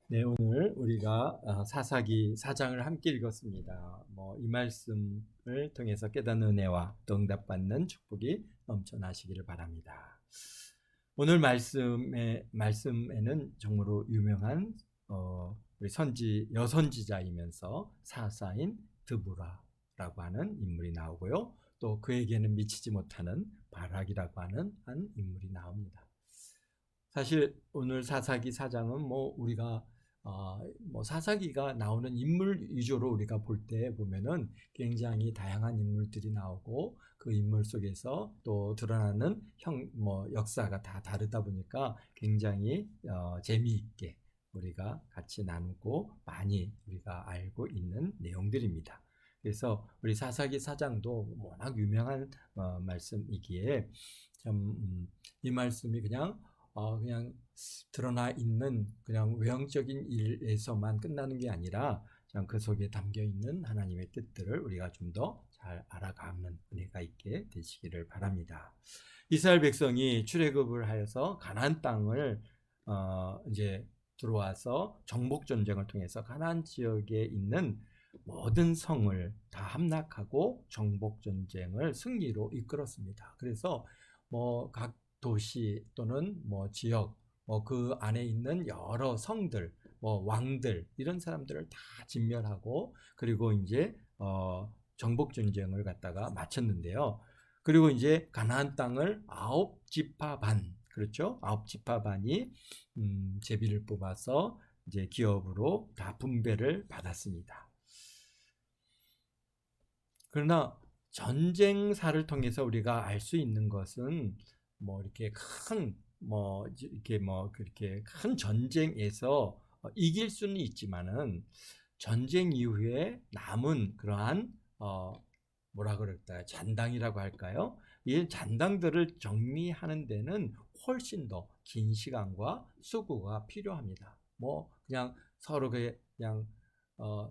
네, 오늘 우리가 사사기 4장을 함께 읽었습니다. 이 말씀을 통해서 깨닫는 은혜와 또 응답받는 축복이 넘쳐나시기를 바랍니다. 오늘 말씀에는 정말로 유명한 우리 여선지자이면서 사사인 드보라라고 하는 인물이 나오고요. 또 그에게는 미치지 못하는 바락이라고 하는 한 인물이 나옵니다. 사실 오늘 사사기 4장은 우리가 사사기가 나오는 인물 위주로 우리가 볼 때 보면은 굉장히 다양한 인물들이 나오고 그 인물 속에서 또 드러나는 역사가 다 다르다 보니까 굉장히 재미있게 우리가 같이 나누고 많이 우리가 알고 있는 내용들입니다. 그래서 우리 사사기 4장도 워낙 유명한 말씀이기에 참 이 말씀이 그냥 드러나 있는 그냥 외형적인 일에서만 끝나는 게 아니라 그 속에 담겨 있는 하나님의 뜻들을 우리가 좀 더 잘 알아가는 은혜가 있게 되시기를 바랍니다. 이스라엘 백성이 출애굽을 하여서 가나안 땅을 이제 들어와서 정복 전쟁을 통해서 가나안 지역에 있는 모든 성을 다 함락하고 정복 전쟁을 승리로 이끌었습니다. 그래서 각 도시 또는 지역, 그 안에 있는 여러 성들, 왕들 이런 사람들을 다 진멸하고 그리고 이제 정복 전쟁을 갖다가 마쳤는데요. 그리고 이제 가나안 땅을 9지파 반, 그렇죠? 9지파 반이 제비를 뽑아서 이제 기업으로 다 분배를 받았습니다. 그러나 전쟁사를 통해서 우리가 알 수 있는 것은 이렇게 그렇게 큰 전쟁에서 이길 수는 있지만은 전쟁 이후에 남은 그러한 뭐라 그럴까요? 잔당이라고 할까요? 이 잔당들을 정리하는 데는 훨씬 더 긴 시간과 수고가 필요합니다. 그냥 서로 그냥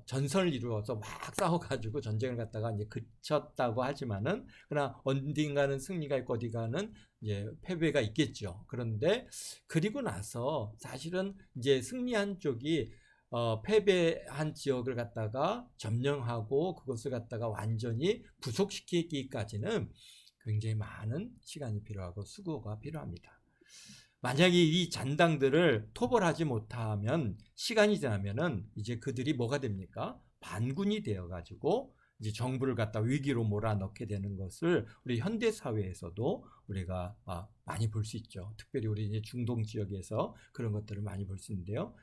전선을 이루어서 막 싸워가지고 전쟁을 갖다가 이제 그쳤다고 하지만은 그러나 어딘가는 승리가 있고 어디가는 이제 패배가 있겠죠. 그런데 그리고 나서 사실은 이제 승리한 쪽이 패배한 지역을 갖다가 점령하고 그것을 갖다가 완전히 부속시키기까지는 굉장히 많은 시간이 필요하고 수고가 필요합니다. 만약에 이 잔당들을 토벌하지 못하면 시간이 지나면은 이제 그들이 뭐가 됩니까? 반군이 되어가지고 이제 정부를 갖다 위기로 몰아넣게 되는 것을 우리 현대 사회에서도 우리가 많이 볼 수 있죠. 특별히 우리 이제 중동 지역에서 그런 것들을 많이 볼 수 있는데요.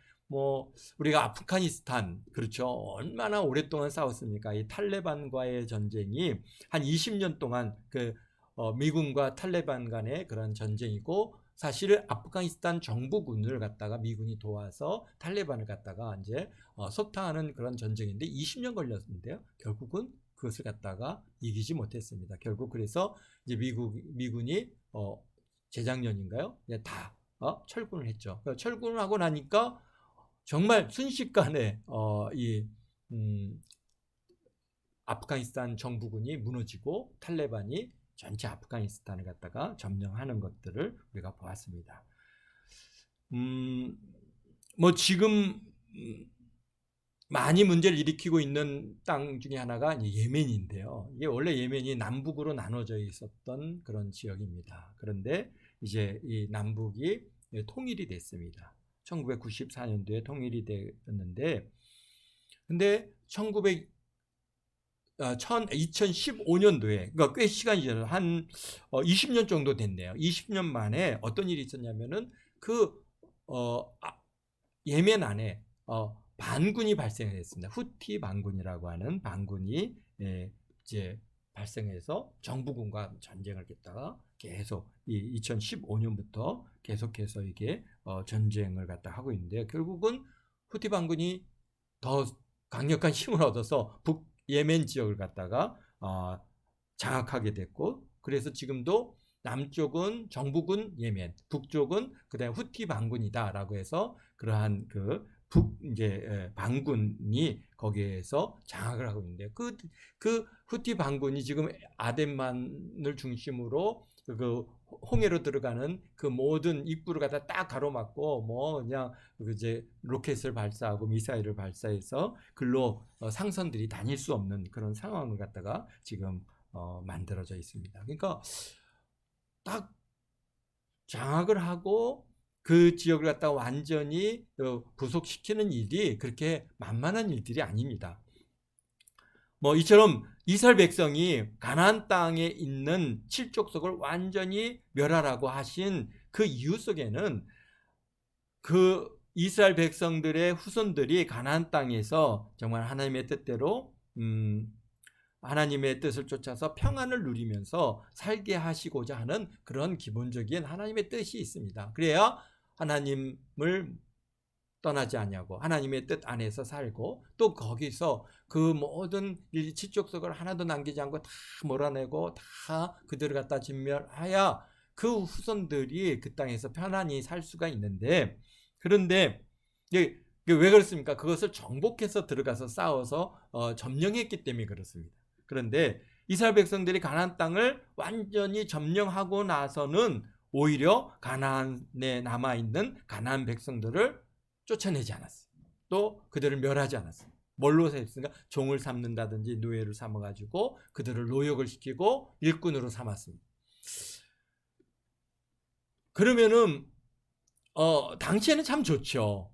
우리가 아프가니스탄, 그렇죠. 얼마나 오랫동안 싸웠습니까? 이 탈레반과의 전쟁이 한 20년 동안 미군과 탈레반 간의 그런 전쟁이고, 사실 아프가니스탄 정부군을 갖다가 미군이 도와서 탈레반을 갖다가 이제 석탕하는 그런 전쟁인데 20년 걸렸는데요. 결국은 그것을 갖다가 이기지 못했습니다. 결국 그래서 이제 미군이 재작년인가요? 다 철군을 했죠. 철군을 하고 나니까 정말 순식간에 아프가니스탄 정부군이 무너지고 탈레반이 전체 아프가니스탄을 갖다가 점령하는 것들을 우리가 보았습니다. 지금 많이 문제를 일으키고 있는 땅 중에 하나가 예멘인데요. 이게 원래 예멘이 남북으로 나눠져 있었던 그런 지역입니다. 그런데 이제 이 남북이 통일이 됐습니다. 1994년도에 통일이 되었는데, 근데 2015년도에, 그러니까 꽤 시간이 지나서 한 20년 정도 됐네요. 20년 만에 어떤 일이 있었냐면은 예멘 안에 반군이 발생했습니다. 후티 반군이라고 하는 반군이 이제 발생해서 정부군과 전쟁을 했다가 계속 2015년부터 계속해서 이게 전쟁을 갖다 하고 있는데, 결국은 후티 반군이 더 강력한 힘을 얻어서 북예멘 지역을 갖다가 장악하게 됐고, 그래서 지금도 남쪽은 정부군 예멘, 북쪽은 그다음 후티 반군이다라고 해서 그러한 이제 반군이 거기에서 장악을 하고 있는데, 그 후티 반군이 지금 아덴만을 중심으로 홍해로 들어가는 그 모든 입구를 갖다 딱 가로막고 뭐 그냥 이제 로켓을 발사하고 미사일을 발사해서 글로 상선들이 다닐 수 없는 그런 상황을 갖다가 지금 만들어져 있습니다. 그러니까 딱 장악을 하고 그 지역을 갖다가 완전히 부속시키는 일이 그렇게 만만한 일들이 아닙니다. 뭐 이처럼 이스라엘 백성이 가나안 땅에 있는 칠족속을 완전히 멸하라고 하신 그 이유 속에는 그 이스라엘 백성들의 후손들이 가나안 땅에서 정말 하나님의 뜻대로 하나님의 뜻을 쫓아서 평안을 누리면서 살게 하시고자 하는 그런 기본적인 하나님의 뜻이 있습니다. 그래야 하나님을 떠나지 않냐고 하나님의 뜻 안에서 살고 또 거기서 그 모든 칠족속을 하나도 남기지 않고 다 몰아내고 다 그들을 갖다 진멸하여 그 후손들이 그 땅에서 편안히 살 수가 있는데, 그런데 왜 그렇습니까? 그것을 정복해서 들어가서 싸워서 점령했기 때문에 그렇습니다. 그런데 이스라엘 백성들이 가나안 땅을 완전히 점령하고 나서는 오히려 가나안에 남아있는 가나안 백성들을 쫓아내지 않았어요. 또 그들을 멸하지 않았어요. 뭘로 했습니까? 종을 삼는다든지 노예를 삼아가지고 그들을 노역을 시키고 일꾼으로 삼았습니다. 그러면은 당시에는 참 좋죠.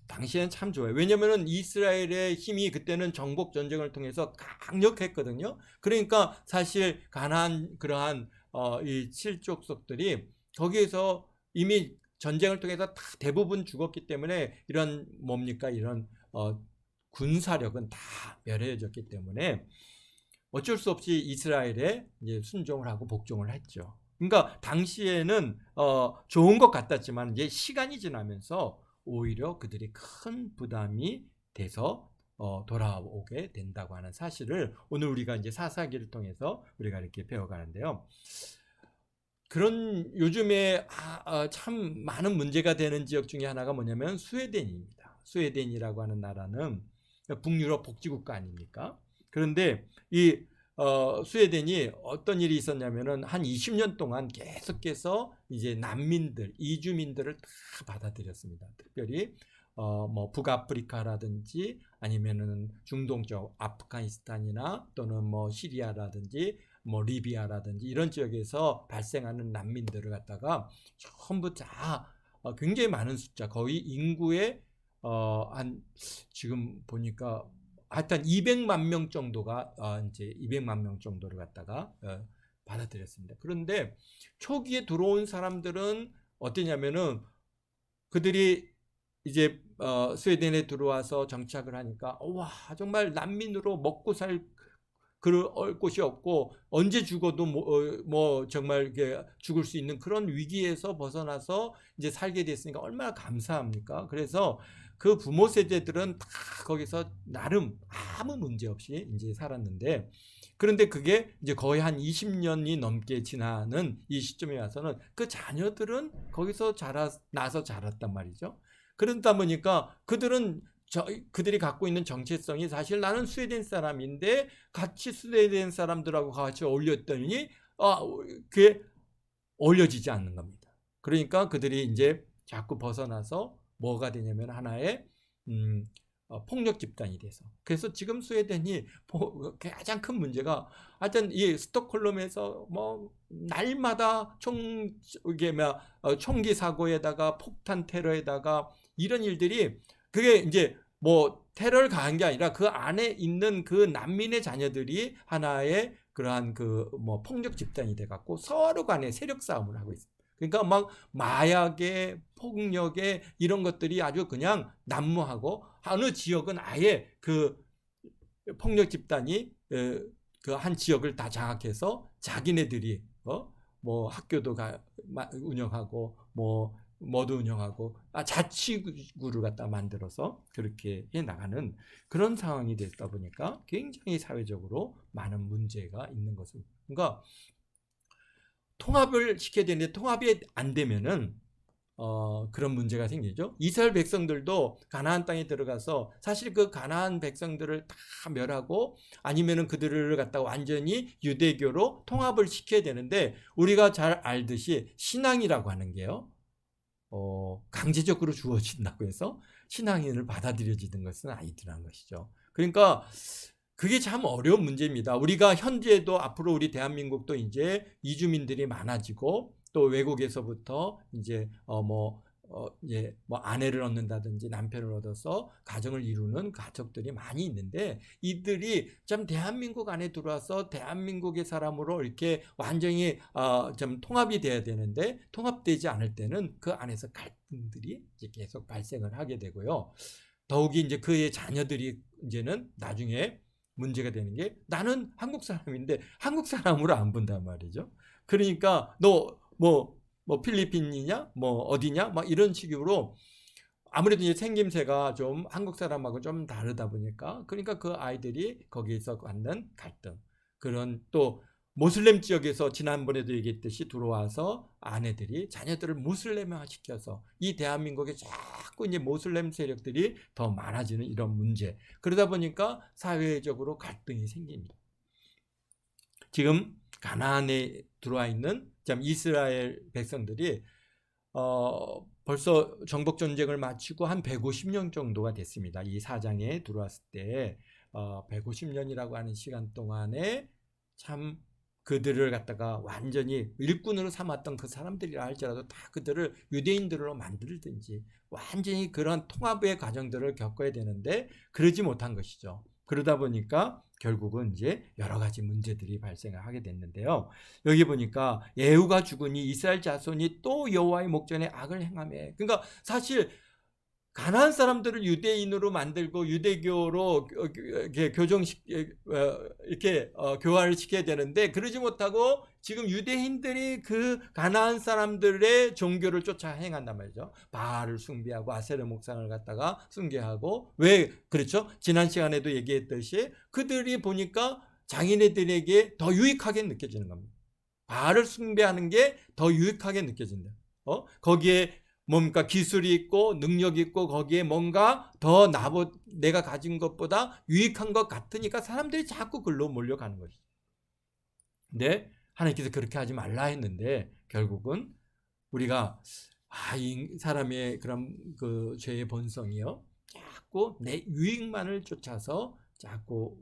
당시에는 참 좋아요. 왜냐면은 이스라엘의 힘이 그때는 정복 전쟁을 통해서 강력했거든요. 그러니까 사실 가나안 그러한 이 칠족속들이 거기에서 이미 전쟁을 통해서 다 대부분 죽었기 때문에 이런 뭡니까 이런 군사력은 다 멸해졌기 때문에 어쩔 수 없이 이스라엘에 이제 순종을 하고 복종을 했죠. 그러니까 당시에는 좋은 것 같았지만 이제 시간이 지나면서 오히려 그들이 큰 부담이 돼서 돌아오게 된다고 하는 사실을 오늘 우리가 이제 사사기를 통해서 우리가 이렇게 배워가는데요. 그런 요즘에 참 많은 문제가 되는 지역 중에 하나가 뭐냐면 스웨덴입니다. 스웨덴이라고 하는 나라는 북유럽 복지국가 아닙니까? 그런데 이 스웨덴이 어떤 일이 있었냐면은 한 20년 동안 계속해서 이제 난민들, 이주민들을 다 받아들였습니다. 특별히 뭐 북아프리카라든지 아니면은 중동쪽 아프가니스탄이나 또는 뭐 시리아라든지 뭐 리비아라든지 이런 지역에서 발생하는 난민들을 갖다가 전부 다 굉장히 많은 숫자, 거의 인구의 한 지금 보니까 하여튼 200만 명 정도가 이제 200만 명 정도를 갖다가 받아들였습니다. 그런데 초기에 들어온 사람들은 어떠냐면은 그들이 이제 스웨덴에 들어와서 정착을 하니까 와 정말 난민으로 먹고 살 그럴 곳이 없고 언제 죽어도 뭐 정말 이게 죽을 수 있는 그런 위기에서 벗어나서 이제 살게 됐으니까 얼마나 감사합니까? 그래서 그 부모 세대들은 다 거기서 나름 아무 문제 없이 이제 살았는데, 그런데 그게 이제 거의 한 20년이 넘게 지나는 이 시점에 와서는 그 자녀들은 거기서 나서 자랐단 말이죠. 그러다 보니까 그들이 갖고 있는 정체성이 사실 나는 스웨덴 사람인데 같이 스웨덴 사람들하고 같이 어울렸더니 그게 어울려지지 않는 겁니다. 그러니까 그들이 이제 자꾸 벗어나서 뭐가 되냐면 하나의 폭력 집단이 돼서, 그래서 지금 스웨덴이 가장 큰 문제가 하여튼 이 스톡홀름에서 뭐 날마다 총기 사고에다가 폭탄 테러에다가 이런 일들이 그게 이제 뭐 테러를 가한 게 아니라 그 안에 있는 그 난민의 자녀들이 하나의 그러한 그 뭐 폭력 집단이 돼 갖고 서로 간에 세력 싸움을 하고 있습니다. 그러니까 막 마약에 폭력에 이런 것들이 아주 그냥 난무하고 어느 지역은 아예 그 폭력 집단이 그 한 지역을 다 장악해서 자기네들이 뭐 학교도 운영하고 뭐도 운영하고 자치구를 갖다 만들어서 그렇게 해 나가는 그런 상황이 됐다 보니까 굉장히 사회적으로 많은 문제가 있는 것을, 그러니까 통합을 시켜야 되는데 통합이 안 되면은 그런 문제가 생기죠. 이스라엘 백성들도 가나안 땅에 들어가서 사실 그 가나안 백성들을 다 멸하고 아니면은 그들을 갖다가 완전히 유대교로 통합을 시켜야 되는데, 우리가 잘 알듯이 신앙이라고 하는 게요, 강제적으로 주어진다고 해서 신앙인을 받아들여지는 것은 아니더라는 것이죠. 그러니까 그게 참 어려운 문제입니다. 우리가 현재도 앞으로 우리 대한민국도 이제 이주민들이 많아지고, 또 외국에서부터 이제 이제 뭐 아내를 얻는다든지 남편을 얻어서 가정을 이루는 가족들이 많이 있는데, 이들이 참 대한민국 안에 들어와서 대한민국의 사람으로 이렇게 완전히 좀 통합이 돼야 되는데, 통합되지 않을 때는 그 안에서 갈등들이 이제 계속 발생을 하게 되고요. 더욱이 이제 그의 자녀들이 이제는 나중에 문제가 되는 게, 나는 한국 사람인데 한국 사람으로 안 본단 말이죠. 그러니까 너 뭐 필리핀이냐 뭐 어디냐 막 이런 식으로, 아무래도 이제 생김새가 좀 한국 사람하고 좀 다르다 보니까, 그러니까 그 아이들이 거기에서 갖는 갈등, 그런 또 모슬렘 지역에서 지난번에도 얘기했듯이 들어와서 아내들이 자녀들을 모슬렘화 시켜서 이 대한민국에 자꾸 이제 모슬렘 세력들이 더 많아지는 이런 문제, 그러다 보니까 사회적으로 갈등이 생깁니다. 지금 가나안에 들어와 있는 이스라엘 백성들이 벌써 정복 전쟁을 마치고 한 150년 정도가 됐습니다. 이 사장에 들어왔을 때 150년이라고 하는 시간 동안에 참 그들을 갖다가 완전히 일꾼으로 삼았던 그 사람들이라 할지라도 다 그들을 유대인들로 만들든지 완전히 그런 통합의 과정들을 겪어야 되는데 그러지 못한 것이죠. 그러다 보니까 결국은 이제 여러 가지 문제들이 발생을 하게 됐는데요. 여기 보니까 예후가 죽으니 이스라엘 자손이 또 여호와의 목전에 악을 행하며, 그러니까 사실 가나안 사람들을 유대인으로 만들고 유대교로 이렇게 교화를 시켜야 되는데, 그러지 못하고 지금 유대인들이 그 가나안 사람들의 종교를 쫓아 행한단 말이죠. 바알을 숭배하고 아세라 목상을 갖다가 숭배하고, 왜 그렇죠? 지난 시간에도 얘기했듯이 그들이 보니까 자기네들에게 더 유익하게 느껴지는 겁니다. 바알을 숭배하는 게 더 유익하게 느껴진다. 거기에 뭔가 기술이 있고 능력이 있고 거기에 뭔가 더 내가 가진 것보다 유익한 것 같으니까 사람들이 자꾸 글로 몰려가는 것이죠. 근데 하나님께서 그렇게 하지 말라 했는데, 결국은 우리가 이 사람의 그런 그 죄의 본성이요, 자꾸 내 유익만을 쫓아서 자꾸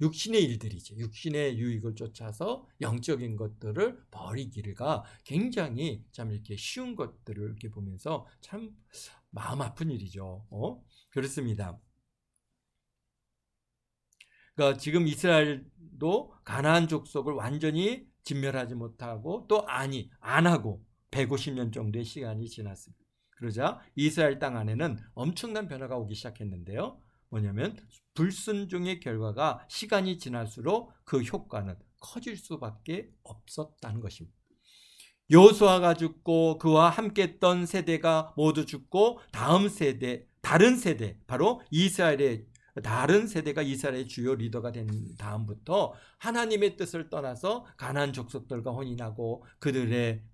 육신의 일들이죠. 육신의 유익을 쫓아서 영적인 것들을 버리기가 굉장히 참 이렇게 쉬운 것들을 이렇게 보면서 참 마음 아픈 일이죠. 그렇습니다. 그러니까 지금 이스라엘도 가나안 족속을 완전히 진멸하지 못하고 또 안 하고 150년 정도의 시간이 지났습니다. 그러자 이스라엘 땅 안에는 엄청난 변화가 오기 시작했는데요. 뭐냐면 불순종의 결과가 시간이 지날수록 그 효과는 커질 수밖에 없었다는 것입니다. 여호수아가 죽고 그와 함께 했던 세대가 모두 죽고 다른 세대, 바로 이스라엘의 다른 세대가 이스라엘의 주요 리더가 된 다음부터 하나님의 뜻을 떠나서 가나안 족속들과 혼인하고 그들의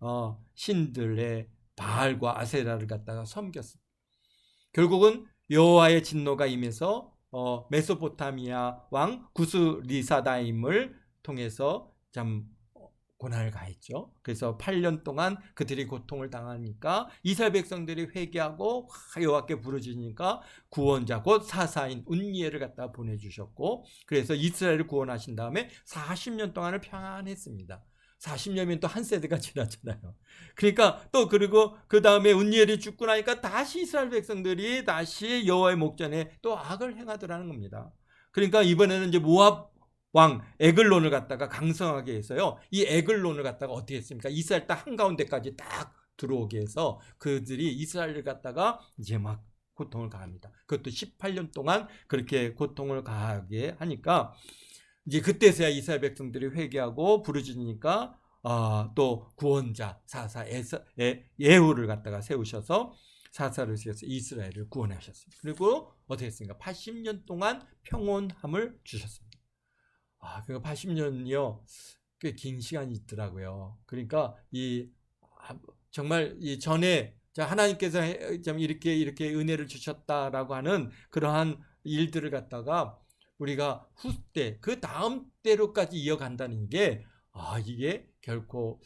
신들의 바알과 아세라를 갖다가 섬겼습니다. 결국은 여호와의 진노가 임해서 메소포타미아 왕 구스리사다임을 통해서 참 고난을 가했죠. 그래서 8년 동안 그들이 고통을 당하니까 이스라엘 백성들이 회개하고 여호와께 부르짖으니까 구원자 곧 사사인 운니엘을 갖다 보내주셨고, 그래서 이스라엘을 구원하신 다음에 40년 동안을 평안했습니다. 40년이면 또 한 세대가 지났잖아요. 그러니까 또 그리고 그 다음에 운니엘이 죽고 나니까 다시 이스라엘 백성들이 다시 여호와의 목전에 또 악을 행하더라는 겁니다. 그러니까 이번에는 이제 모압 왕 에글론을 갖다가 강성하게 해서요, 이 에글론을 갖다가 어떻게 했습니까? 이스라엘 땅 한가운데까지 딱 들어오게 해서 그들이 이스라엘을 갖다가 이제 막 고통을 가합니다. 그것도 18년 동안 그렇게 고통을 가하게 하니까 이제 그때서야 이스라엘 백성들이 회개하고 부르짖으니까 또 구원자 사사 예후를 갖다가 세우셔서 사사를 세워서 이스라엘을 구원하셨습니다. 그리고 어떻게 했습니까? 80년 동안 평온함을 주셨습니다. 그 80년이요, 꽤 긴 시간이 있더라고요. 그러니까 정말 이 전에 자, 하나님께서 좀 이렇게 은혜를 주셨다라고 하는 그러한 일들을 갖다가 우리가 후때 그 다음 때로까지 이어간다는 게 이게 결코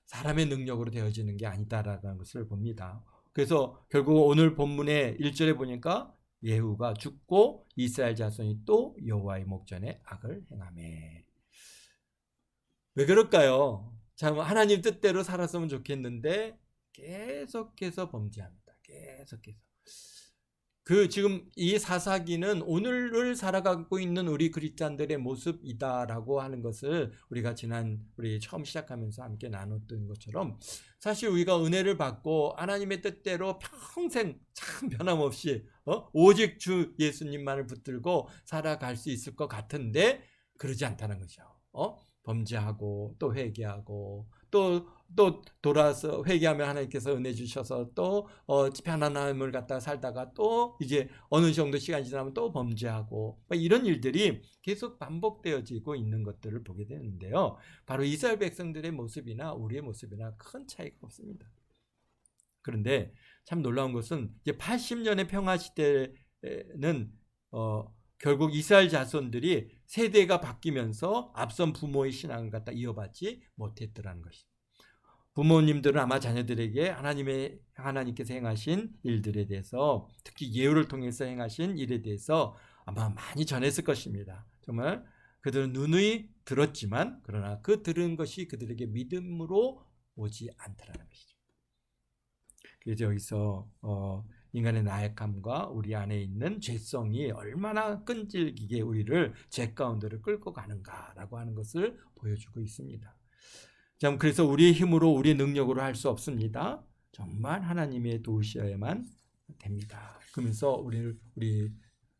사람의 능력으로 되어지는 게 아니다라는 것을 봅니다. 그래서 결국 오늘 본문의 1절에 보니까 예후가 죽고 이스라엘 자손이 또 여호와의 목전에 악을 행하매. 왜 그럴까요? 참 하나님 뜻대로 살았으면 좋겠는데 계속해서 범죄합니다. 계속해서. 지금 이 사사기는 오늘을 살아가고 있는 우리 그리스도인들의 모습이다라고 하는 것을 우리가 우리 처음 시작하면서 함께 나눴던 것처럼 사실 우리가 은혜를 받고 하나님의 뜻대로 평생 참 변함없이 오직 주 예수님만을 붙들고 살아갈 수 있을 것 같은데 그러지 않다는 거죠. 범죄하고 또 회개하고 또 돌아서 회개하면 하나님께서 은혜 주셔서 또 편안함을 갖다 살다가 또 이제 어느 정도 시간이 지나면 또 범죄하고 이런 일들이 계속 반복되어지고 있는 것들을 보게 되는데요. 바로 이스라엘 백성들의 모습이나 우리의 모습이나 큰 차이가 없습니다. 그런데 참 놀라운 것은 이제 80년의 평화 시대는 결국 이스라엘 자손들이 세대가 바뀌면서 앞선 부모의 신앙을 갖다 이어받지 못했더라는 것이죠. 부모님들은 아마 자녀들에게 하나님께서 행하신 일들에 대해서 특히 예후를 통해서 행하신 일에 대해서 아마 많이 전했을 것입니다. 정말 그들은 누누이 들었지만 그러나 그 들은 것이 그들에게 믿음으로 오지 않더라는 것이죠. 그래서 여기서 인간의 나약함과 우리 안에 있는 죄성이 얼마나 끈질기게 우리를 죄 가운데를 끌고 가는가라고 하는 것을 보여주고 있습니다. 그래서 우리의 힘으로 우리의 능력으로 할 수 없습니다. 정말 하나님의 도우셔야만 됩니다. 그러면서 우리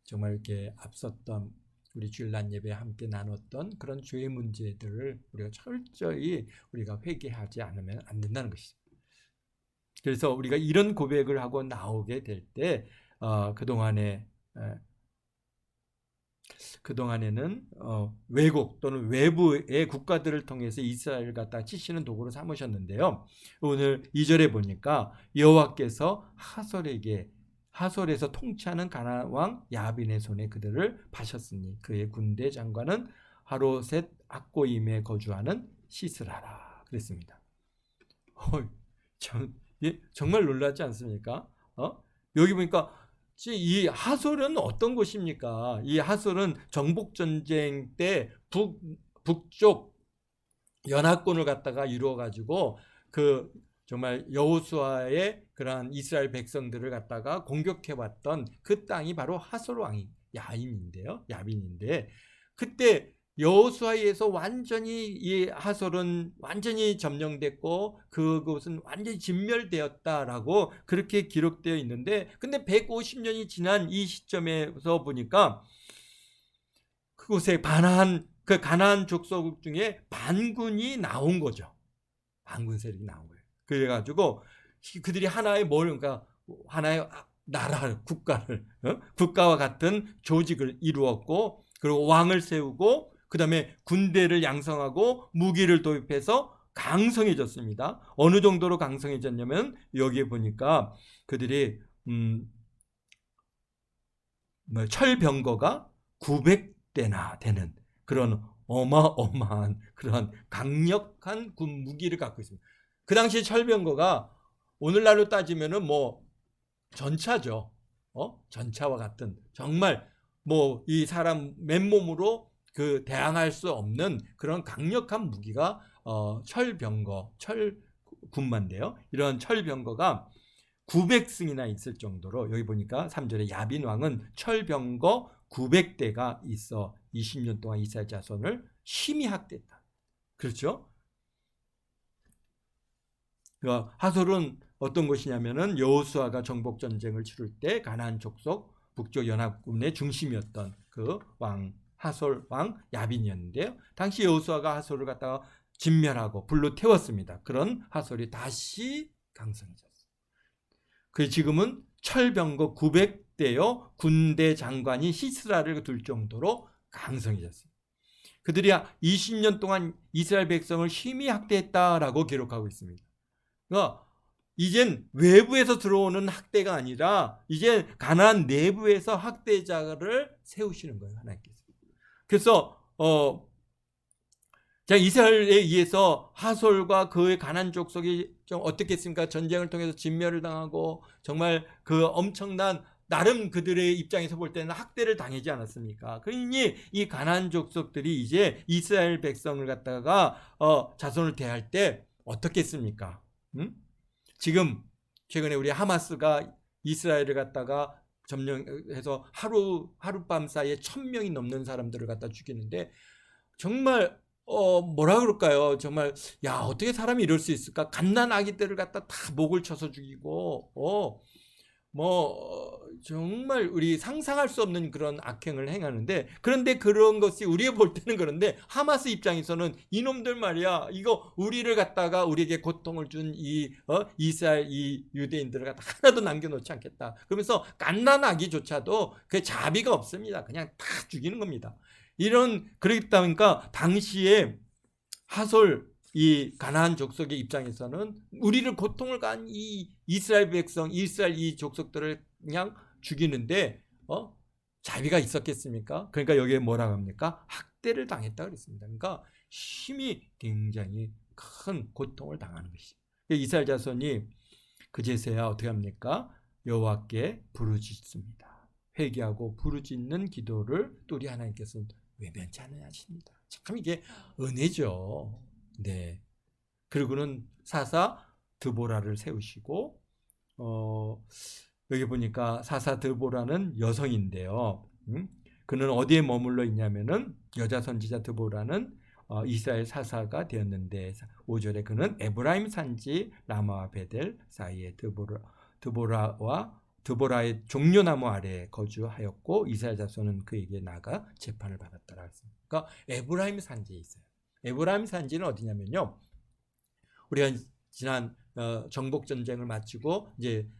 정말 이렇게 앞섰던 우리 주일날 예배에 함께 나눴던 그런 죄의 문제들을 우리가 철저히 우리가 회개하지 않으면 안 된다는 것이죠. 그래서 우리가 이런 고백을 하고 나오게 될 때 그동안에는 외국 또는 외부의 국가들을 통해서 이스라엘을 갖다 치시는 도구로 삼으셨는데요. 오늘 2절에 보니까 여호와께서 하솔에서 통치하는 가나안 왕 야빈의 손에 그들을 파셨으니 그의 군대 장관은 하로셋 악고임에 거주하는 시스라라 그랬습니다. 정말 놀랍지 않습니까? 여기 보니까 이 하솔은 어떤 곳입니까? 이 하솔은 정복전쟁 때 북쪽 연합군을 갖다가 이루어가지고 정말 여호수아의 그러한 이스라엘 백성들을 갖다가 공격해왔던 그 땅이 바로 하솔 왕이 야빈인데 그때 여호수아에서 완전히 이 하솔은 완전히 점령됐고 그곳은 완전히 진멸되었다라고 그렇게 기록되어 있는데 근데 150년이 지난 이 시점에서 보니까 그곳에 가나안 족속 중에 반군이 나온 거죠. 반군 세력이 나온 거예요. 그래가지고 그들이 하나의 하나의 국가와 같은 조직을 이루었고 그리고 왕을 세우고 그 다음에 군대를 양성하고 무기를 도입해서 강성해졌습니다. 어느 정도로 강성해졌냐면 여기에 보니까 그들이 철병거가 900대나 되는 그런 어마어마한 그런 강력한 군 무기를 갖고 있습니다. 그 당시 철병거가 오늘날로 따지면은 전차죠. 전차와 같은 정말 이 사람 맨몸으로 대항할 수 없는 그런 강력한 무기가 철군만인데요. 이런 철병거가 900승이나 있을 정도로 여기 보니까 3절에 야빈 왕은 철병거 900대가 있어 20년 동안 이스라엘 자손을 심히 학대했다. 그렇죠? 하솔은 어떤 곳이냐면은 여호수아가 정복 전쟁을 치를 때 가나안 족속 북쪽 연합군의 중심이었던 그 하솔 왕 야빈이었는데요. 당시 여호수아가 하솔을 갖다가 진멸하고 불로 태웠습니다. 그런 하솔이 다시 강성해졌어요. 지금은 철병거 900대여 군대 장관이 시스라를 둘 정도로 강성해졌어요. 그들이 20년 동안 이스라엘 백성을 심히 학대했다라고 기록하고 있습니다. 그러니까 이젠 외부에서 들어오는 학대가 아니라 이제 가나안 내부에서 학대자를 세우시는 거예요, 하나님께서. 그래서 자, 이스라엘에 의해서 하솔과 그의 가나안 족속이 좀 어떻겠습니까? 전쟁을 통해서 진멸을 당하고 정말 그 엄청난, 나름 그들의 입장에서 볼 때는 학대를 당하지 않았습니까? 그러니 이 가나안 족속들이 이제 이스라엘 백성을 갖다가 자손을 대할 때 어떻겠습니까? 응? 지금 최근에 우리 하마스가 이스라엘을 갖다가 점령해서 하룻밤 사이에 1000명이 넘는 사람들을 갖다 죽이는데, 정말 뭐라 그럴까요? 정말, 야, 어떻게 사람이 이럴 수 있을까? 갓난 아기들을 갖다 다 목을 쳐서 죽이고, 정말 우리 상상할 수 없는 그런 악행을 행하는데, 그런데 그런 것이 우리가 볼 때는 그런데 하마스 입장에서는 이놈들 말이야, 이거 우리를 갖다가 우리에게 고통을 준 이스라엘 이 유대인들을 갖다 하나도 남겨놓지 않겠다. 그러면서 갓난 아기조차도 그 자비가 없습니다. 그냥 다 죽이는 겁니다. 그렇다 보니까 당시에 하솔 이 가나안 족속의 입장에서는 우리를 고통을 간 이 이스라엘 백성, 이스라엘 이 족속들을 그냥 죽이는데 자비가 있었겠습니까? 그러니까 여기에 뭐라고 합니까? 학대를 당했다 그랬습니다. 그러니까 힘이 굉장히 큰 고통을 당하는 것이죠. 이스라엘 자손이 그제서야 어떻게 합니까? 여호와께 부르짖습니다. 회개하고 부르짖는 기도를 또 우리 하나님께서는 외면치 않으십니다. 참 이게 은혜죠. 네. 그리고는 사사 드보라를 세우시고, 여기 보니까 사사 드보라는 여성인데요. 그는 어디에 머물러 있냐면은, 여자 선지자 드보라는 이스라엘 사사가 되었는데, 5절에 그는 에브라임 산지 라마와 베델 사이에 드보라의 종려나무 아래에 거주하였고, 이스라엘 자손은 그에게 나가 재판을 받았다라 했습니다. 그러니까 에브라임 산지에 있어요. 에브라임 산지는 어디냐면요, 우리가 지난 정복 전쟁을 마치고 이제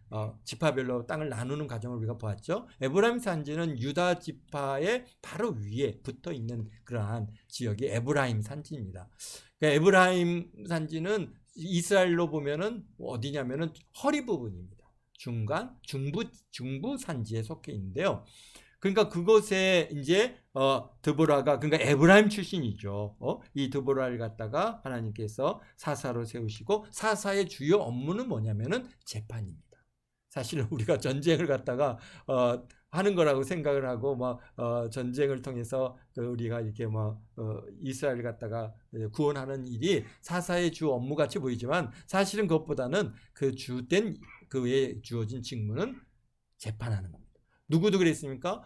지파별로 땅을 나누는 과정을 우리가 보았죠. 에브라임 산지는 유다 지파의 바로 위에 붙어 있는 그러한 지역이 에브라임 산지입니다. 그러니까 에브라임 산지는 이스라엘로 보면은 어디냐면은 허리 부분입니다. 중부 산지에 속해 있는데요. 그러니까 그곳에 이제 드보라가, 그러니까 에브라임 출신이죠. 이 드보라를 갖다가 하나님께서 사사로 세우시고, 사사의 주요 업무는 뭐냐면은 재판입니다. 사실은 우리가 전쟁을 갖다가 하는 거라고 생각을 하고, 전쟁을 통해서 우리가 이렇게 이스라엘을 갖다가 구원하는 일이 사사의 주 업무 같이 보이지만, 사실은 그것보다는 그 주된 그에 주어진 직무는 재판하는 겁니다. 누구도 그랬습니까?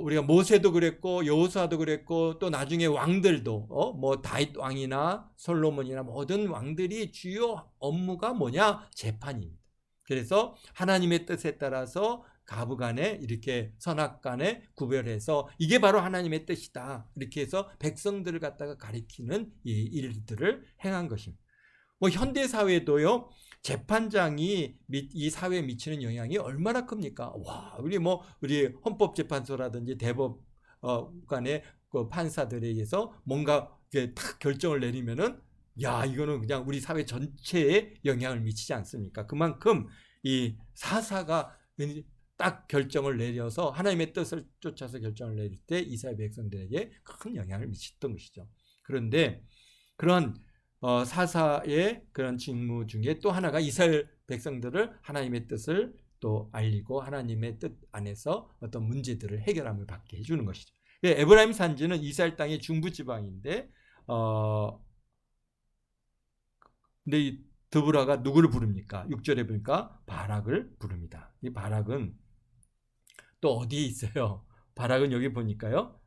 우리가 모세도 그랬고 여호수아도 그랬고, 또 나중에 왕들도 다윗 왕이나 솔로몬이나 모든 왕들이 주요 업무가 뭐냐? 재판입니다. 그래서 하나님의 뜻에 따라서 가부간에 이렇게 선악간에 구별해서 이게 바로 하나님의 뜻이다, 이렇게 해서 백성들을 갖다가 가리키는 이 일들을 행한 것입니다. 현대 사회도요, 재판장이 이 사회에 미치는 영향이 얼마나 큽니까? 와, 우리 헌법재판소라든지 대법관의 그 판사들에 의해서 뭔가 딱 결정을 내리면은, 야, 이거는 그냥 우리 사회 전체에 영향을 미치지 않습니까? 그만큼 이 사사가 딱 결정을 내려서 하나님의 뜻을 쫓아서 결정을 내릴 때 이스라엘 백성들에게 큰 영향을 미쳤던 것이죠. 그런데 그런 사사의 그런 직무 중에 또 하나가 이스라엘 백성들을 하나님의 뜻을 또 알리고 하나님의 뜻 안에서 어떤 문제들을 해결함을 받게 해주는 것이죠. 에브라임 산지는 이스라엘 땅의 중부 지방인데, 근데 이 드보라가 누구를 부릅니까? 6절에 보니까 바락을 부릅니다. 이 바락은 또 어디에 있어요? 바락은 여기 보니까요,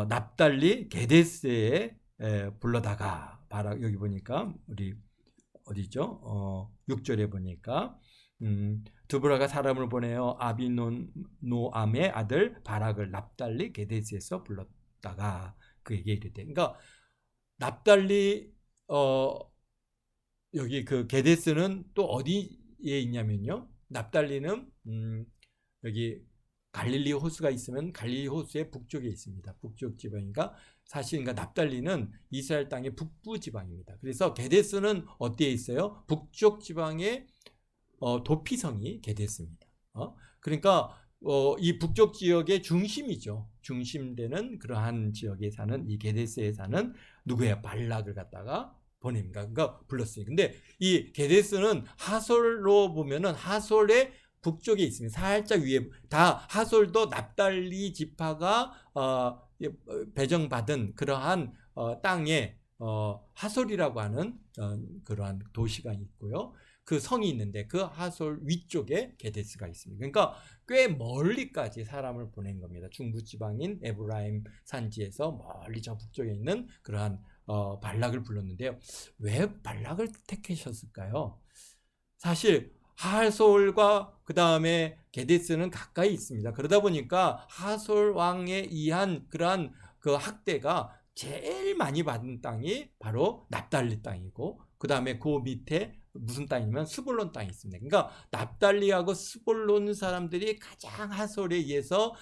납달리 게데스에 불러다가, 바락 여기 보니까 우리 어디죠? 6절에 보니까 드보라가 사람을 보내어 아비노암의 아들 바락을 납달리 게데스에서 불렀다가 그에게 이르되, 그러니까 납달리 여기 그 게데스는 또 어디에 있냐면요, 납달리는 여기 갈릴리 호수가 있으면 갈릴리 호수의 북쪽에 있습니다. 북쪽 지방이니까 사실 그러니까 납달리는 이스라엘 땅의 북부 지방입니다. 그래서 게데스는 어디에 있어요? 북쪽 지방의 도피성이 게데스입니다. 그러니까 이 북쪽 지역의 중심이죠. 중심되는 그러한 지역에 사는 이 게데스에 사는 누구예요? 발락을 갖다가 보냅니다. 그러니까 불렀어요. 근데 이 게데스는 하솔로 보면은 하솔의 북쪽에 있습니다. 살짝 위에 다 하솔도 납달리 지파가 배정받은 그러한 땅에 하솔이라고 하는 그러한 도시가 있고요. 그 성이 있는데 그 하솔 위쪽에 게데스가 있습니다. 그러니까 꽤 멀리까지 사람을 보낸 겁니다. 중부지방인 에브라임 산지에서 멀리 저 북쪽에 있는 그러한 발락을 불렀는데요. 왜 발락을 택하셨을까요? 사실 하솔과 그 다음에 게데스는 가까이 있습니다. 그러다 보니까 하솔 왕에 의한 그러한 그 학대가 제일 많이 받은 땅이 바로 납달리 땅이고, 그 다음에 그 밑에 무슨 땅이냐면 스불론 땅이 있습니다. 그러니까 납달리하고 스불론 사람들이 가장 하솔에 의해서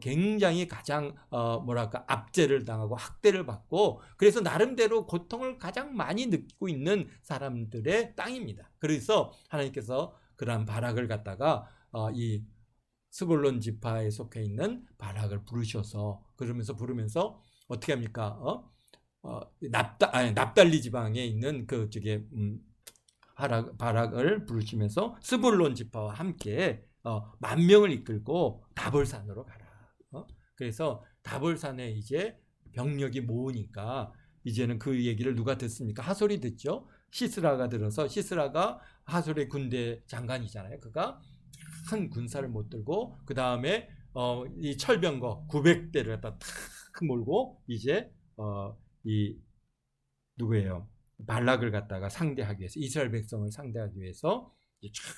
굉장히 가장 뭐랄까 압제를 당하고 학대를 받고, 그래서 나름대로 고통을 가장 많이 느끼고 있는 사람들의 땅입니다. 그래서 하나님께서 그러한 바락을 갖다가 이 스불론 지파에 속해 있는 바락을 부르셔서 부르면서 어떻게 합니까? 납달리 지방에 있는 그 저게 바락을 부르시면서 스불론 지파와 함께 10,000명을 이끌고 다볼산으로 가라. 그래서 다볼산에 이제 병력이 모으니까 이제는 그 얘기를 누가 듣습니까? 하솔이 듣죠. 시스라가 들어서, 시스라가 하솔의 군대 장관이잖아요. 그가 큰 군사를 못 들고 그 다음에 이 철병거 900대를 갖다 탁 몰고 이제 이 누구예요? 발락을 갖다가 상대하기 위해서, 이스라엘 백성을 상대하기 위해서 쫙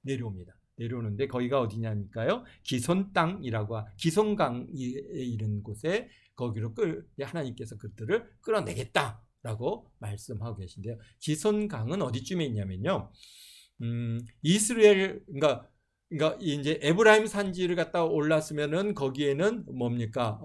내려옵니다. 내려오는데 거기가 어디냐니까요? 기손 땅이라고, 기손강에 이른 곳에 거기로 하나님께서 그들을 끌어내겠다라고 말씀하고 계신데요. 기손강은 어디쯤에 있냐면요. 이스라엘 그러니까 이제 에브라임 산지를 갔다 올랐으면은 거기에는 뭡니까?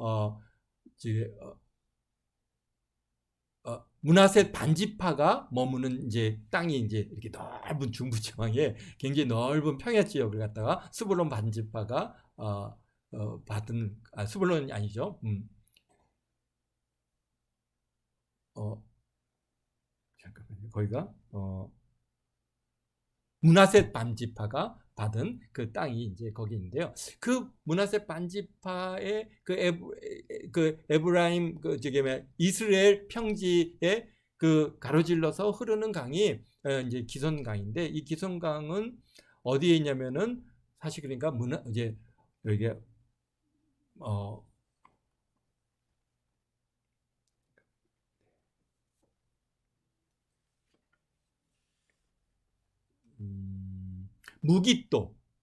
므낫세 반지파가 머무는 이제 땅이 이제 이렇게 넓은 중부지방에 굉장히 넓은 평야 지역을 갖다가 스불론 반지파가 받은, 스불론이 아니죠. 잠깐만요. 거기가 므낫세 반지파가 받은 그 땅이 이제 거기 있는데요. 그 므낫세 반지파의 그 에브라임 이스라엘 평지에 그 가로질러서 흐르는 강이 이제 기손강인데, 이 기손강은 어디에 있냐면은 사실 그러니까 이제 여기에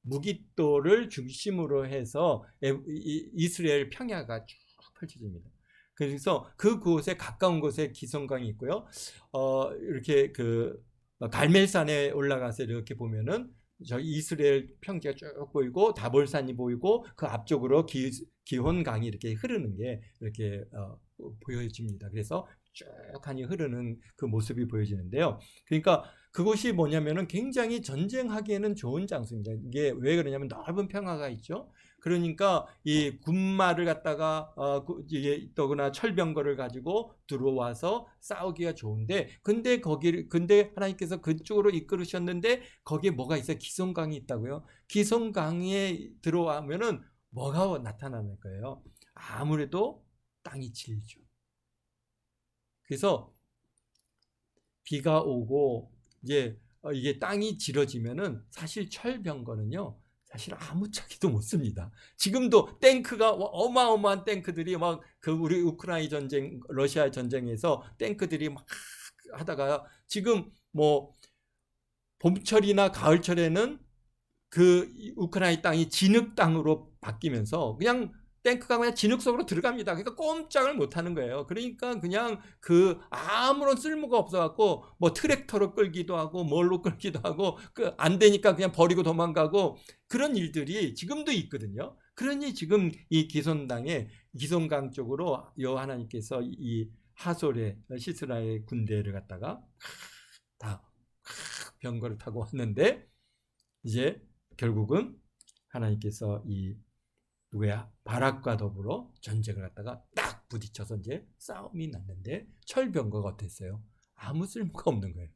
무깃도를 중심으로 해서 이스라엘 평야가 쭉 펼쳐집니다. 그래서 그곳에 가까운 곳에 기손강이 있고요. 이렇게 그 갈멜산에 올라가서 이렇게 보면은 저 이스라엘 평지가 쭉 보이고 다볼산이 보이고 그 앞쪽으로 기혼강이 이렇게 흐르는 게 이렇게 보여집니다. 그래서 쭉 하니 흐르는 그 모습이 보여지는데요. 그러니까 그곳이 뭐냐면은 굉장히 전쟁하기에는 좋은 장소입니다. 이게 왜 그러냐면 넓은 평화가 있죠. 그러니까 이 군마를 갖다가 더구나 철병거를 가지고 들어와서 싸우기가 좋은데, 근데 하나님께서 그쪽으로 이끌으셨는데 거기에 뭐가 있어요? 기손강이 있다고요. 기손강에 들어가면은 뭐가 나타나는 거예요? 아무래도 땅이 질죠. 그래서 비가 오고 이제 이게 땅이 질어지면은 사실 철병거는요, 사실 아무짝에도 못 씁니다. 지금도 탱크가 어마어마한 탱크들이 막 그 우리 우크라이나 전쟁, 러시아 전쟁에서 탱크들이 막 하다가 지금 뭐 봄철이나 가을철에는 그 우크라이나 땅이 진흙 땅으로 바뀌면서 그냥 탱크가 그냥 진흙 속으로 들어갑니다. 그러니까 꼼짝을 못 하는 거예요. 그러니까 그냥 그 아무런 쓸모가 없어갖고 뭐 트랙터로 끌기도 하고 뭘로 끌기도 하고 안 되니까 그냥 버리고 도망가고 그런 일들이 지금도 있거든요. 그러니 지금 이 기손당에 기송강 쪽으로 여호와 하나님께서 이 하솔의 시스라의 군대를 갖다가 다 병거를 타고 왔는데 이제 결국은 하나님께서 이 누구야 바락과 더불어 전쟁을 갖다가 딱 부딪혀서 이제 싸움이 났는데 철병거가 어땠어요? 아무 쓸모가 없는 거예요.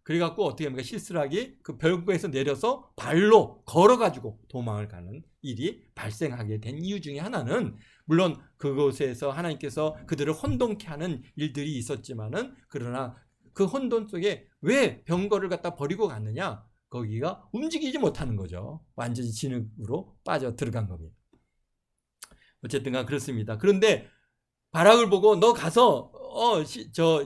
그래갖고 어떻게 합니까? 시스락이 그 병거에서 내려서 발로 걸어가지고 도망을 가는 일이 발생하게 된 이유 중에 하나는 물론 그곳에서 하나님께서 그들을 혼돈케 하는 일들이 있었지만은 그러나 그 혼돈 속에 왜 병거를 갖다 버리고 갔느냐? 거기가 움직이지 못하는 거죠. 완전히 진흙으로 빠져 들어간 겁니다. 어쨌든 간 그렇습니다. 그런데 바락을 보고 너 가서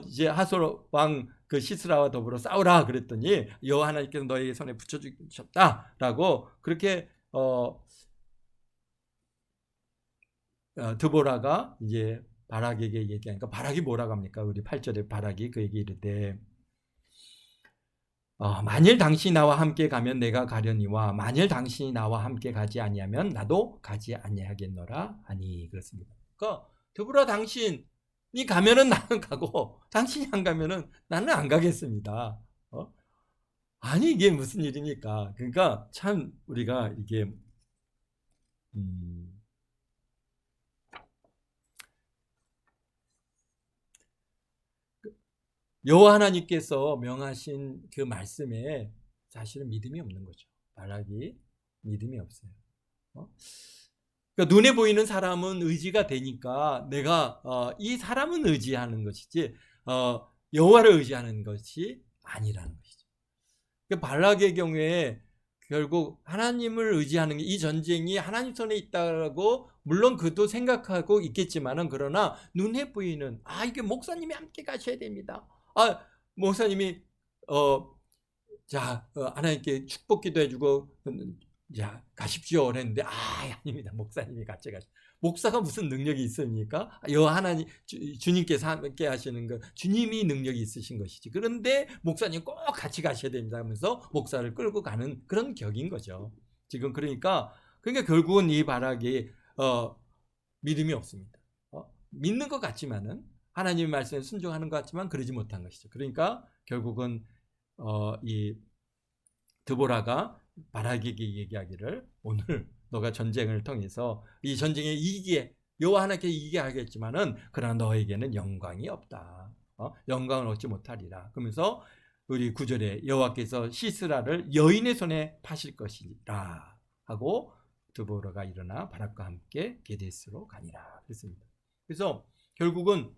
이제 하솔 왕 그 시스라와 더불어 싸우라 그랬더니 여호와 하나님께서 너희 손에 붙여주셨다라고 그렇게 드보라가 이제 바락에게 얘기하니까 바락이 뭐라고 합니까? 우리 8절에 바락이 그에게 이르되 만일 당신이 나와 함께 가면 내가 가려니와 만일 당신이 나와 함께 가지 아니하면 나도 가지 아니하겠노라 하니 그렇습니다. 그러니까 드보라 당신이 가면은 나는 가고 당신이 안 가면은 나는 안 가겠습니다. 아니 이게 무슨 일입니까? 그러니까 참 우리가 이게 여호와 하나님께서 명하신 그 말씀에 사실은 믿음이 없는 거죠. 바락이 믿음이 없어요. 그러니까 눈에 보이는 사람은 의지가 되니까 내가 이 사람은 의지하는 것이지 여호와를 의지하는 것이 아니라는 것이죠. 그러니까 발락의 경우에 결국 하나님을 의지하는 게 이 전쟁이 하나님 손에 있다고 물론 그도 생각하고 있겠지만은 그러나 눈에 보이는 이게 목사님이 함께 가셔야 됩니다. 목사님이 하나님께 축복기도 해주고 자 가십시오 그랬는데 아닙니다. 목사님이 같이 가시. 목사가 무슨 능력이 있습니까? 여호와 하나님 주님께서 함께 하시는 것 주님이 능력이 있으신 것이지. 그런데 목사님 꼭 같이 가셔야 됩니다 하면서 목사를 끌고 가는 그런 격인 거죠. 지금 그러니까 결국은 이 바락이 믿음이 없습니다. 믿는 것 같지만은 하나님의 말씀에 순종하는 것 같지만 그러지 못한 것이죠. 그러니까 결국은 이 드보라가 바락에게 얘기하기를 오늘 너가 전쟁을 통해서 이 전쟁에 이기게 여호와 하나님께 이기게 하겠지만은 그러나 너에게는 영광이 없다. 영광을 얻지 못하리라. 그러면서 우리 9절에 여호와께서 시스라를 여인의 손에 파실 것이라 하고 드보라가 일어나 바락과 함께 게데스로 가니라 그랬습니다. 그래서 결국은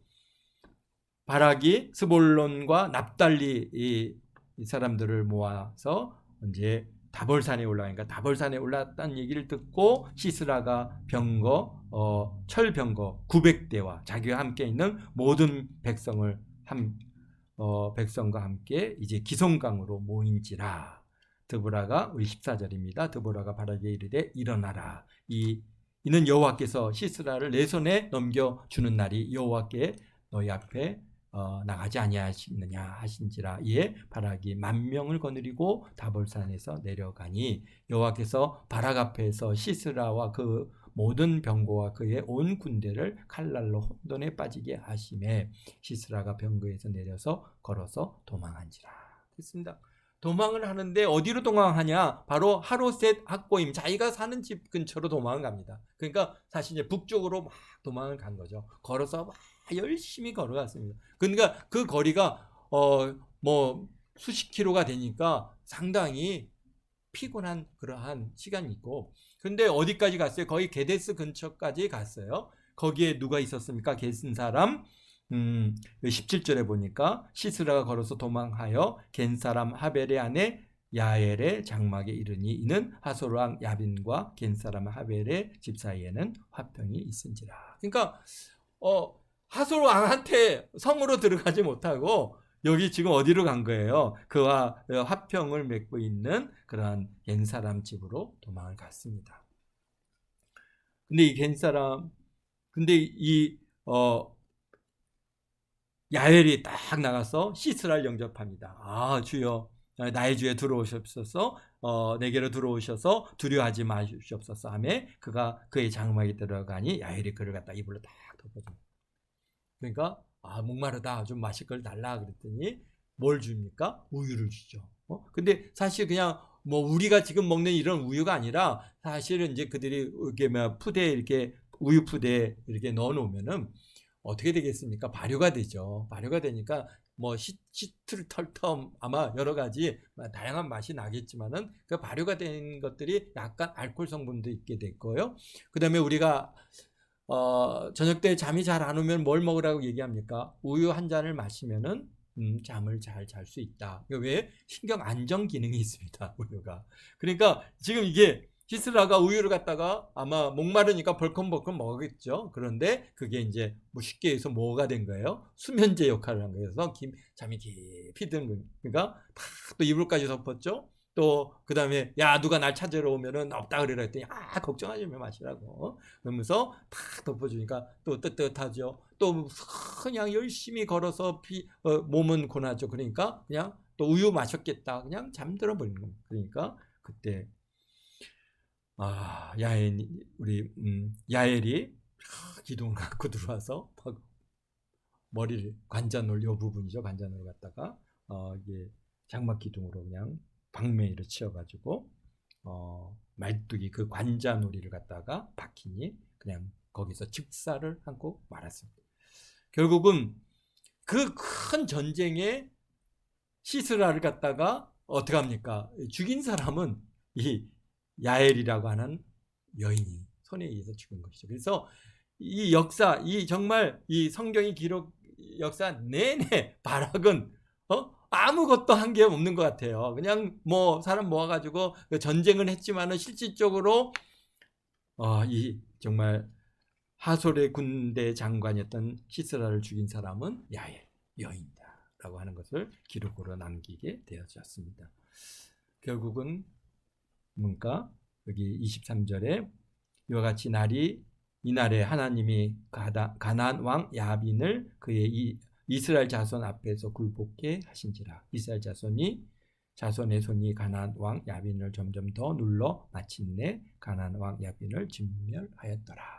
바락이 스볼론과 납달리 이 사람들을 모아서 이제 다볼산에 올라가니까 다볼산에 올랐다는 얘기를 듣고 시스라가 병거 철병거 900대와 자기와 함께 있는 모든 백성과 함께 이제 기송강으로 모인지라. 드보라가 우리 14절입니다. 드보라가 바락에 이르되 일어나라. 이는 여호와께서 시스라를 내 손에 넘겨주는 날이 여호와께 너희 앞에 나가지 아니하시느냐 하신지라. 이에 바락이 10,000명을 거느리고 다볼산에서 내려가니 여호와께서 바락 앞에서 시스라와 그 모든 병거와 그의 온 군대를 칼날로 혼돈에 빠지게 하심에 시스라가 병거에서 내려서 걸어서 도망한지라. 됐습니다. 도망을 하는데 어디로 도망하냐? 바로 하로셋 학고임 자기가 사는 집 근처로 도망을 갑니다. 그러니까 사실 이제 북쪽으로 막 도망을 간 거죠. 걸어서 막 열심히 걸어갔습니다. 그러니까 그 거리가 수십 킬로가 되니까 상당히 피곤한 그러한 시간이 있고, 근데 어디까지 갔어요? 거의 게데스 근처까지 갔어요. 거기에 누가 있었습니까? 게슨 사람 17절에 보니까 시스라가 걸어서 도망하여 겐 사람 하벨의 아내 야엘의 장막에 이르니 이는 하솔 왕 야빈과 겐 사람 하벨의 집 사이에는 화평이 있은지라. 그러니까 하솔 왕한테 성으로 들어가지 못하고 여기 지금 어디로 간 거예요? 그와 화평을 맺고 있는 그러한 겐 사람 집으로 도망을 갔습니다. 근데 이 겐 사람, 야엘이 딱 나가서 시스라를 영접합니다. 주여, 나의 주에 들어오시옵소서, 내게로 들어오셔서 두려워하지 마시옵소서 하며 그가 그의 장막에 들어가니 야엘이 그를 갖다 이불로 딱 덮어줍니다. 그러니까 목마르다, 좀 마실 걸 달라 그랬더니 뭘 줍니까? 우유를 주죠. 근데 사실 그냥 뭐 우리가 지금 먹는 이런 우유가 아니라 사실은 이제 그들이 이렇게 푸대에 이렇게 우유 푸대에 이렇게 넣어 놓으면은 어떻게 되겠습니까? 발효가 되죠. 발효가 되니까 뭐 시트루털텀 아마 여러 가지 다양한 맛이 나겠지만은 그 발효가 된 것들이 약간 알코올 성분도 있게 될 거예요. 그다음에 우리가 저녁 때 잠이 잘 안 오면 뭘 먹으라고 얘기합니까? 우유 한 잔을 마시면은 잠을 잘 잘 수 있다. 왜? 신경 안정 기능이 있습니다. 우유가. 그러니까 지금 이게 히스라가 우유를 갖다가 아마 목마르니까 벌컥벌컥 먹겠죠. 그런데 그게 이제 뭐 쉽게 해서 뭐가 된 거예요? 수면제 역할을 한 거예요. 그래서 잠이 깊이 드는 거예요. 그러니까 또 이불까지 덮었죠. 또 그 다음에 야 누가 날 찾으러 오면은 없다 그래라 했더니 걱정하지 마 마시라고 그러면서 탁 덮어주니까 또 뜨뜻하죠. 또 그냥 열심히 걸어서 몸은 고나죠. 그러니까 그냥 또 우유 마셨겠다 그냥 잠들어 버리는 겁니다. 그러니까 그때 야엘이 기둥을 갖고 들어와서 머리를 관자놀 요 부분이죠. 관자놀 갖다가 이게 장막 기둥으로 그냥 방매이를 치어가지고 말뚝이 그 관자놀이를 갖다가 박히니 그냥 거기서 즉사를 하고 말았습니다. 결국은 그 큰 전쟁에 시스라를 갖다가 어떻게 합니까? 죽인 사람은 이 야엘이라고 하는 여인이 손에 의해서 죽은 것이죠. 그래서 이 역사, 이 정말 이 성경이 기록 역사 내내 바락은 아무것도 한 게 없는 것 같아요. 그냥 뭐 사람 모아가지고 전쟁을 했지만은 실질적으로 이 정말 하솔의 군대 장관이었던 시스라를 죽인 사람은 야엘 여인이다라고 하는 것을 기록으로 남기게 되어졌습니다. 결국은 뭔가 여기 23절에 이와 같이 이날에 하나님이 가나안 왕 야빈을 그의 이스라엘 자손 앞에서 굴복게 하신지라. 이스라엘 자손의 손이 가나안 왕 야빈을 점점 더 눌러 마침내 가나안 왕 야빈을 진멸하였더라.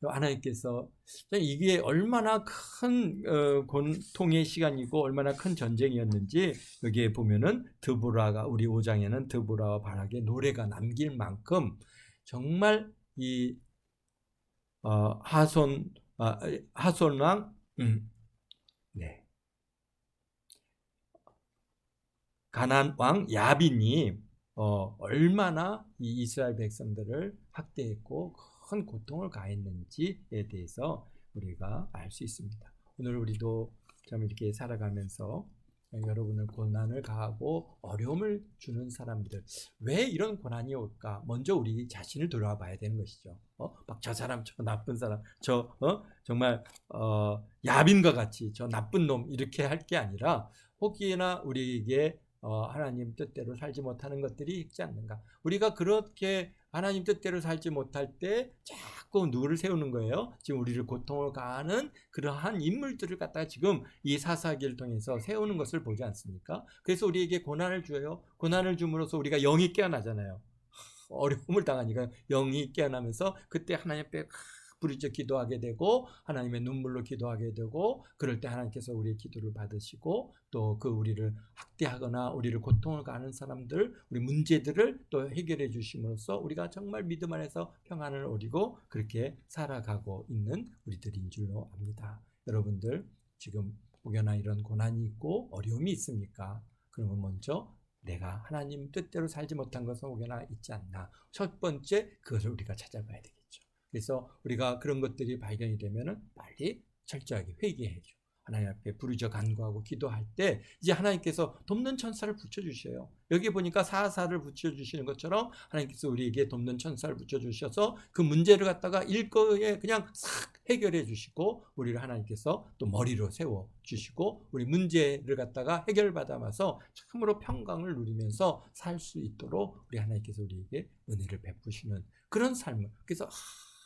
하나님께서 이게 얼마나 큰 고통의 시간이고 얼마나 큰 전쟁이었는지 여기에 보면은 드보라가 우리 5장에는 드보라와 바락의 노래가 남길 만큼 정말 이 하손 왕 가나안 왕 야빈이 얼마나 이 이스라엘 백성들을 학대했고 큰 고통을 가했는지에 대해서 우리가 알 수 있습니다. 오늘 우리도 참 이렇게 살아가면서 여러분을 고난을 가하고 어려움을 주는 사람들 왜 이런 고난이 올까? 먼저 우리 자신을 돌아봐야 되는 것이죠. 막 저 사람 저 나쁜 사람 정말 야빈과 같이 저 나쁜 놈 이렇게 할 게 아니라 혹여나 우리에게 하나님 뜻대로 살지 못하는 것들이 있지 않는가? 우리가 그렇게 하나님 뜻대로 살지 못할 때 자꾸 누구를 세우는 거예요? 지금 우리를 고통을 가하는 그러한 인물들을 갖다가 지금 이 사사기를 통해서 세우는 것을 보지 않습니까? 그래서 우리에게 고난을 줘요. 고난을 줌으로써 우리가 영이 깨어나잖아요. 어려움을 당하니까 영이 깨어나면서 그때 하나님 앞에 부르짖어 기도하게 되고 하나님의 눈물로 기도하게 되고 그럴 때 하나님께서 우리의 기도를 받으시고 또 그 우리를 학대하거나 우리를 고통을 가하는 사람들 우리 문제들을 또 해결해 주심으로써 우리가 정말 믿음 안에서 평안을 누리고 그렇게 살아가고 있는 우리들인 줄로 압니다. 여러분들 지금 혹여나 이런 고난이 있고 어려움이 있습니까? 그러면 먼저 내가 하나님 뜻대로 살지 못한 것은 혹여나 있지 않나. 첫 번째 그것을 우리가 찾아봐야 되겠죠. 그래서 우리가 그런 것들이 발견이 되면은 빨리 철저하게 회개해야죠. 하나님 앞에 부르짖어 간구하고 기도할 때 이제 하나님께서 돕는 천사를 붙여주셔요. 여기 보니까 사사를 붙여주시는 것처럼 하나님께서 우리에게 돕는 천사를 붙여주셔서 그 문제를 갖다가 일거에 그냥 싹 해결해 주시고 우리를 하나님께서 또 머리로 세워 주시고 우리 문제를 갖다가 해결받아서 참으로 평강을 누리면서 살 수 있도록 우리 하나님께서 우리에게 은혜를 베푸시는 그런 삶을 그래서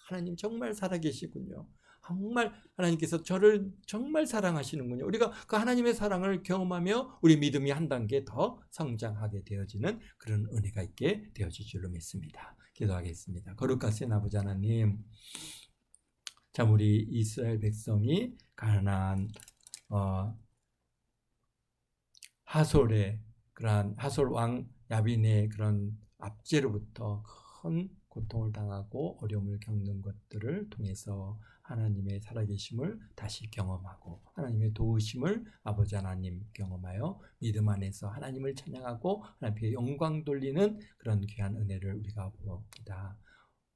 하나님 정말 살아계시군요. 정말 하나님께서 저를 정말 사랑하시는군요. 우리가 그 하나님의 사랑을 경험하며 우리 믿음이 한 단계 더 성장하게 되어지는 그런 은혜가 있게 되어질 줄로 믿습니다. 기도하겠습니다. 거룩하신 아버지 하나님, 참 우리 이스라엘 백성이 가나안 하솔의 그러한 하솔 왕 야빈의 그런 압제로부터 큰 고통을 당하고 어려움을 겪는 것들을 통해서 하나님의 살아계심을 다시 경험하고 하나님의 도우심을 아버지 하나님 경험하여 믿음 안에서 하나님을 찬양하고 하나님께 영광 돌리는 그런 귀한 은혜를 우리가 보옵니다.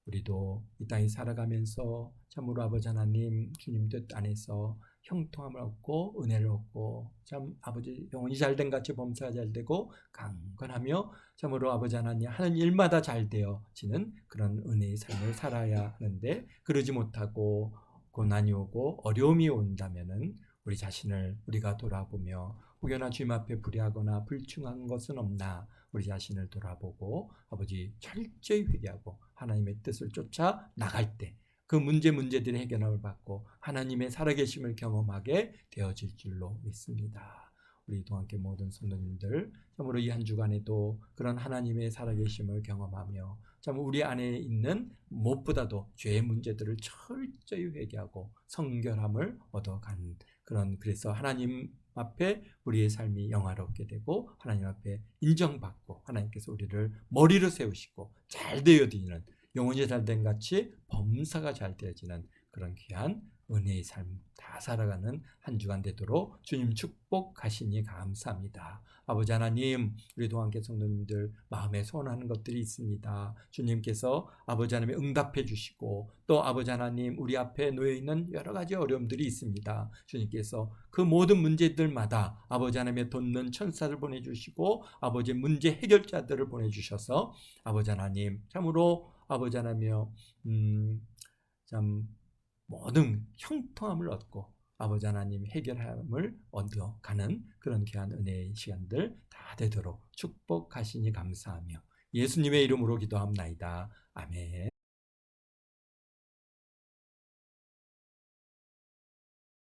우리도 이 땅에 살아가면서 참으로 아버지 하나님 주님 뜻 안에서 형통함을 얻고 은혜를 얻고 참 아버지 영혼이 잘된 같이 범사가 잘되고 강건하며 참으로 아버지 하나님 하는 일마다 잘 되어지는 그런 은혜의 삶을 살아야 하는데 그러지 못하고 고난이 오고 어려움이 온다면은 우리 자신을 우리가 돌아보며 혹여나 주님 앞에 불의하거나 불충한 것은 없나 우리 자신을 돌아보고 아버지 철저히 회개하고 하나님의 뜻을 쫓아 나갈 때 그 문제들의 해결을 받고 하나님의 살아계심을 경험하게 되어질 줄로 믿습니다. 우리 또 함께 모든 성도님들 참으로 이 한 주간에도 그런 하나님의 살아계심을 경험하며 참 우리 안에 있는 무엇보다도 죄의 문제들을 철저히 회개하고 성결함을 얻어가는 그런 그래서 하나님 앞에 우리의 삶이 영화롭게 되고 하나님 앞에 인정받고 하나님께서 우리를 머리로 세우시고 잘 되어지는 영혼이 잘된 같이 범사가 잘 되어지는 그런 귀한 은혜의 삶 다 살아가는 한 주간 되도록 주님 축복하시니 감사합니다. 아버지 하나님 우리도 함께 성도님들 마음에 소원하는 것들이 있습니다. 주님께서 아버지 하나님 응답해 주시고 또 아버지 하나님 우리 앞에 놓여있는 여러 가지 어려움들이 있습니다. 주님께서 그 모든 문제들마다 아버지 하나님의 돕는 천사를 보내주시고 아버지 문제 해결자들을 보내주셔서 아버지 하나님 참으로 아버지 하나님이여 참 모든 형통함을 얻고 아버지 하나님 해결함을 얻어가는 그런 귀한 은혜의 시간들 다 되도록 축복하시니 감사하며 예수님의 이름으로 기도합나이다. 아멘.